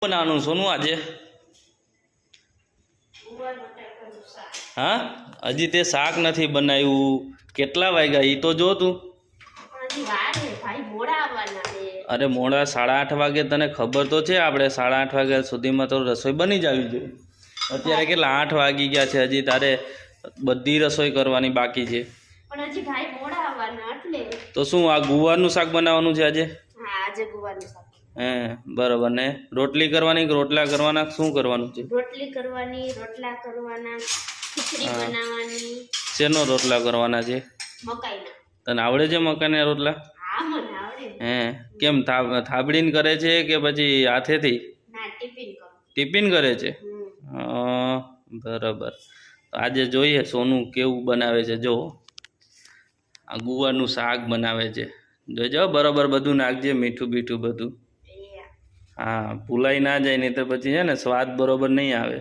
બનાવવાનું સોનું આજે? હા, હજી તે શાક નથી બનાવ્યું. કેટલા વાગ્યા ઈ તો જો તું. અરે મોડા 8:30 વાગે. તને ખબર તો છે આપણે 8:30 વાગ્યા સુધીમાં તો રસોઈ બની જ આવી જોઈએ. અત્યારે કેટલા 8 વાગી ગયા છે, હજી તારે બધી રસોઈ કરવાની બાકી છે. પણ હજી ભાઈ મોડા આવવાના એટલે. તો શું આ ગુવારનું શાક બનાવવાનું છે આજે? હા, આજે ગુવારનું શાક. હે બરાબર. ને રોટલી કરવાની કે રોટલા કરવાના, શું કરવાનું છે? રોટલી કરવાની, રોટલા કરવાના, ખીચડી બનાવવાની. શેનો રોટલા કરવાના છે? મકાઈના. તને આવડે છે મકાઈના રોટલા? હા, મને આવડે. હે કેમ થાબડીને કરે છે કે પછી હાથેથી? ના, ટિફિન કરું. ટિફિન કરે છે? બરાબર. આજે જોઈએ સોનું કેવું બનાવે છે. જો આ ગુવારનું શાક બનાવે છે. જોજો બરાબર બધું નાખજે, મીઠું બીઠું બધું. હા, ભૂલાઈ ના જાય, નહીં તો પછી છે ને સ્વાદ બરોબર નહીં આવે.